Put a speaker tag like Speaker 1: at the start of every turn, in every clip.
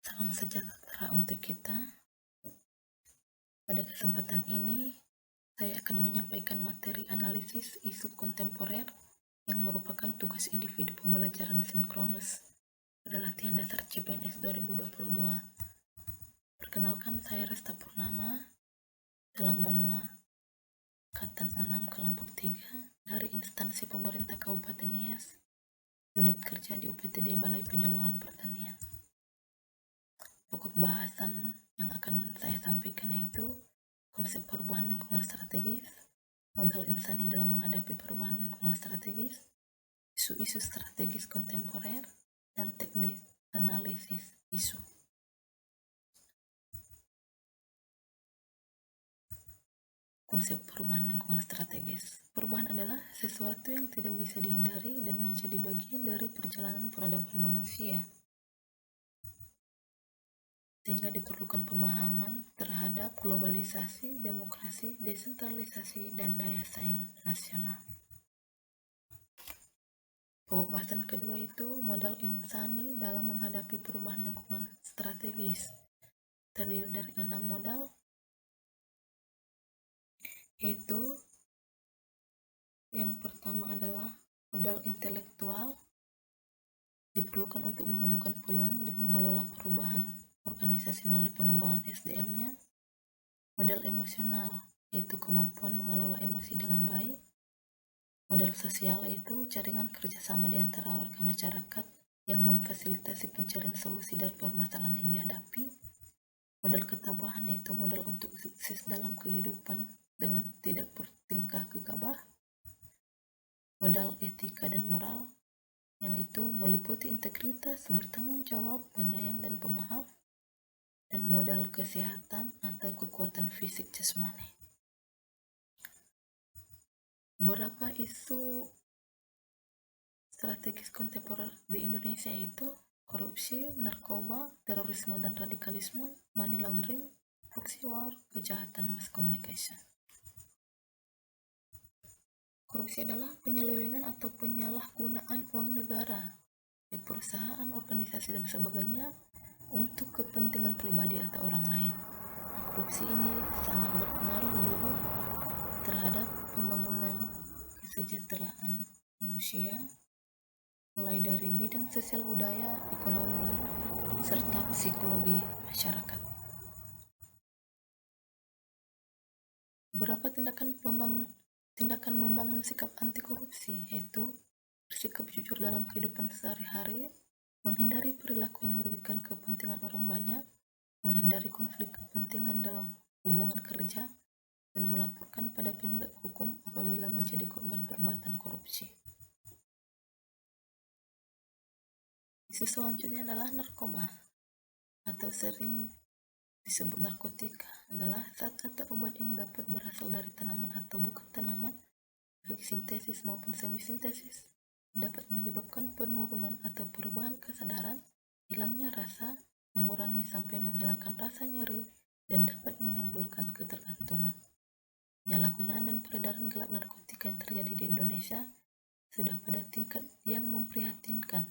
Speaker 1: Salam sejahtera untuk kita. Pada kesempatan ini, saya akan menyampaikan materi analisis isu kontemporer yang merupakan tugas individu pembelajaran sinkronus pada latihan dasar CPNS 2022. Perkenalkan, saya Resta Purnama, dalam Banua Angkatan 6 Kelompok 3 dari instansi pemerintah Kabupaten Nias, unit kerja di UPTD Balai Penyuluhan Pertanian. Pokok bahasan yang akan saya sampaikan yaitu konsep perubahan lingkungan strategis, modal insani dalam menghadapi perubahan lingkungan strategis, isu-isu strategis kontemporer, dan teknik analisis isu. Konsep perubahan lingkungan strategis. Perubahan adalah sesuatu yang tidak bisa dihindari dan menjadi bagian dari perjalanan peradaban manusia, sehingga diperlukan pemahaman terhadap globalisasi, demokrasi, desentralisasi, dan daya saing nasional. Pembahasan kedua itu modal insani dalam menghadapi perubahan lingkungan strategis. Terdiri dari 6 modal, yaitu yang pertama adalah modal intelektual, diperlukan untuk menemukan peluang dan mengelola perubahan organisasi melalui pengembangan SDM-nya. Modal emosional, yaitu kemampuan mengelola emosi dengan baik. Modal sosial, yaitu jaringan kerjasama di antara warga masyarakat yang memfasilitasi pencarian solusi dari permasalahan yang dihadapi. Modal ketabahan, yaitu modal untuk sukses dalam kehidupan dengan tidak bertingkah gegabah. Modal etika dan moral, yang itu meliputi integritas, bertanggung jawab, penyayang, dan pemaaf. Dan modal kesehatan atau kekuatan fisik jasmani. Beberapa isu strategis kontemporer di Indonesia itu korupsi, narkoba, terorisme dan radikalisme, money laundering, proxy war, kejahatan mass communication. Korupsi adalah penyelewengan atau penyalahgunaan uang negara di perusahaan, organisasi, dan sebagainya untuk kepentingan pribadi atau orang lain. Korupsi ini sangat berpengaruh buruk terhadap pembangunan kesejahteraan manusia, mulai dari bidang sosial, budaya, ekonomi, serta psikologi masyarakat. Beberapa tindakan membangun sikap anti korupsi yaitu bersikap jujur dalam kehidupan sehari-hari, menghindari perilaku yang merugikan kepentingan orang banyak, menghindari konflik kepentingan dalam hubungan kerja, dan melaporkan pada penegak hukum apabila menjadi korban perbuatan korupsi. Isu selanjutnya adalah narkoba atau sering disebut narkotika, adalah zat atau obat yang dapat berasal dari tanaman atau bukan tanaman, baik sintesis maupun semi-sintesis, dapat menyebabkan penurunan atau perubahan kesadaran, hilangnya rasa, mengurangi sampai menghilangkan rasa nyeri, dan dapat menimbulkan ketergantungan. Penyalahgunaan dan peredaran gelap narkotika yang terjadi di Indonesia sudah pada tingkat yang memprihatinkan,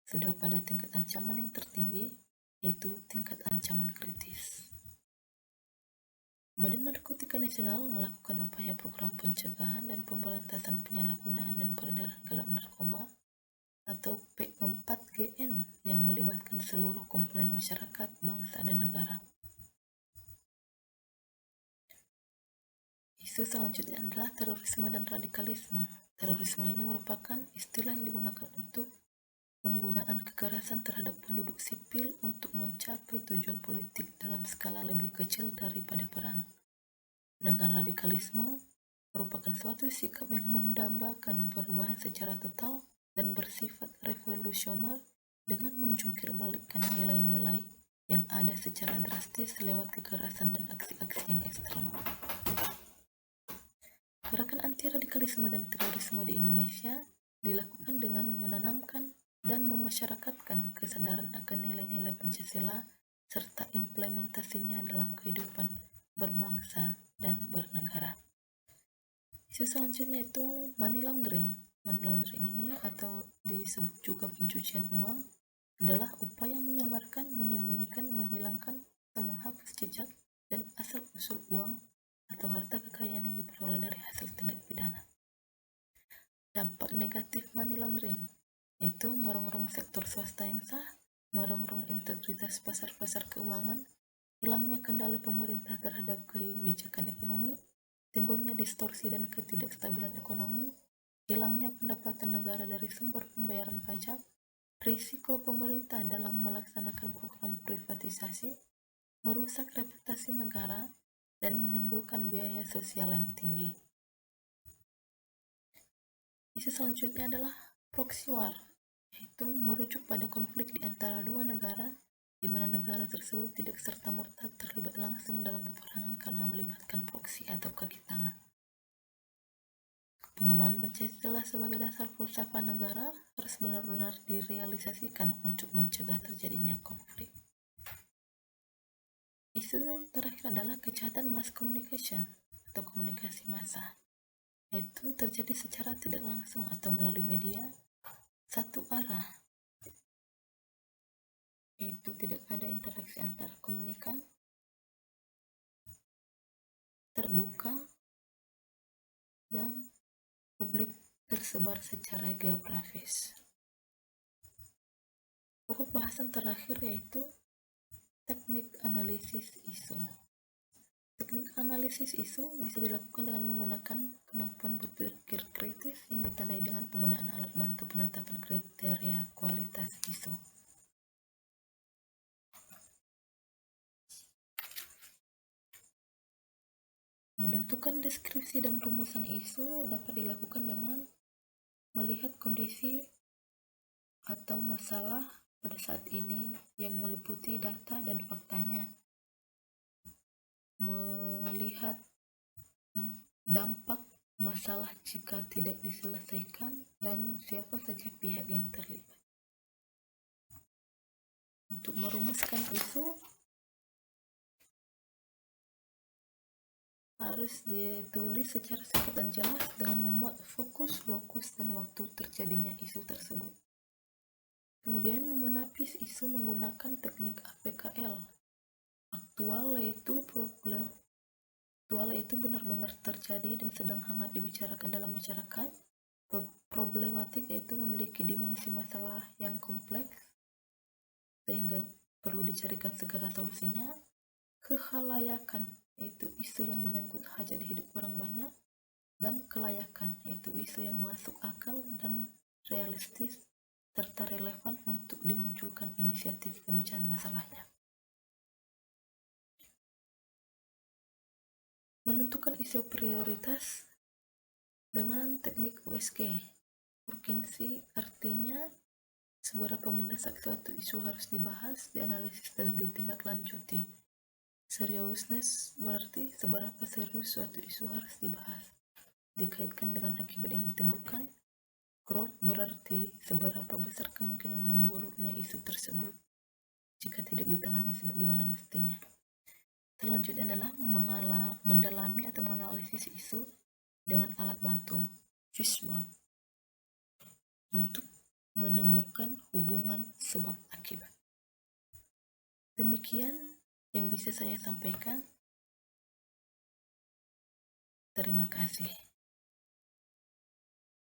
Speaker 1: sudah pada tingkat ancaman yang tertinggi, yaitu tingkat ancaman kritis. Badan Narkotika Nasional melakukan upaya program pencegahan dan pemberantasan penyalahgunaan dan peredaran gelap narkoba atau P4GN yang melibatkan seluruh komponen masyarakat, bangsa, dan negara. Isu selanjutnya adalah terorisme dan radikalisme. Terorisme ini merupakan istilah yang digunakan untuk penggunaan kekerasan terhadap penduduk sipil untuk mencapai tujuan politik dalam skala lebih kecil daripada perang. Sedangkan radikalisme merupakan suatu sikap yang mendambakan perubahan secara total dan bersifat revolusioner dengan menjungkir balikkan nilai-nilai yang ada secara drastis lewat kekerasan dan aksi-aksi yang ekstrem. Gerakan anti-radikalisme dan terorisme di Indonesia dilakukan dengan menanamkan dan memasyarakatkan kesadaran akan nilai-nilai Pancasila serta implementasinya dalam kehidupan berbangsa dan bernegara. Isu selanjutnya itu money laundering. Money laundering ini atau disebut juga pencucian uang adalah upaya menyamarkan, menyembunyikan, menghilangkan atau menghapus jejak dan asal-usul uang atau harta kekayaan yang diperoleh dari hasil tindak pidana. Dampak negatif money laundering yaitu merongrong sektor swasta yang sah, merongrong integritas pasar-pasar keuangan, hilangnya kendali pemerintah terhadap kebijakan ekonomi, timbulnya distorsi dan ketidakstabilan ekonomi, hilangnya pendapatan negara dari sumber pembayaran pajak, risiko pemerintah dalam melaksanakan program privatisasi, merusak reputasi negara, dan menimbulkan biaya sosial yang tinggi. Isu selanjutnya adalah proxy war, yaitu merujuk pada konflik di antara dua negara, di mana negara tersebut tidak serta-merta terlibat langsung dalam peperangan karena melibatkan proksi atau kaki tangan. Pengembangan Pancasila sebagai dasar filsafat negara harus benar-benar direalisasikan untuk mencegah terjadinya konflik. Isu terakhir adalah kejahatan mass communication atau komunikasi massa, yaitu terjadi secara tidak langsung atau melalui media satu arah, yaitu tidak ada interaksi antar komunikan, terbuka, dan publik tersebar secara geografis. Pokok bahasan terakhir yaitu teknik analisis isu. Teknik analisis isu bisa dilakukan dengan menggunakan kemampuan berpikir kritis yang ditandai dengan penggunaan alat bantu penetapan kriteria kualitas isu. Menentukan deskripsi dan rumusan isu dapat dilakukan dengan melihat kondisi atau masalah pada saat ini yang meliputi data dan faktanya, melihat dampak masalah jika tidak diselesaikan, dan siapa saja pihak yang terlibat. Untuk merumuskan isu harus ditulis secara singkat dan jelas dengan memuat fokus, lokus, dan waktu terjadinya isu tersebut. Kemudian menapis isu menggunakan teknik APKL. Aktual yaitu benar-benar terjadi dan sedang hangat dibicarakan dalam masyarakat. Problematik yaitu memiliki dimensi masalah yang kompleks sehingga perlu dicarikan segera solusinya. Kekhalayakan yaitu isu yang menyangkut hajat hidup orang banyak, dan kelayakan yaitu isu yang masuk akal dan realistis serta relevan untuk dimunculkan inisiatif pemecahan masalahnya. Menentukan isu prioritas dengan teknik USG. Urgensi artinya seberapa mendesak suatu isu harus dibahas, dianalisis, dan ditindaklanjuti. Seriousness berarti seberapa serius suatu isu harus dibahas, dikaitkan dengan akibat yang ditimbulkan. Growth berarti seberapa besar kemungkinan memburuknya isu tersebut jika tidak ditangani sebagaimana mestinya. Selanjutnya adalah mendalami atau menganalisis isu dengan alat bantu fishbone untuk menemukan hubungan sebab akibat. Demikian yang bisa saya sampaikan. Terima kasih.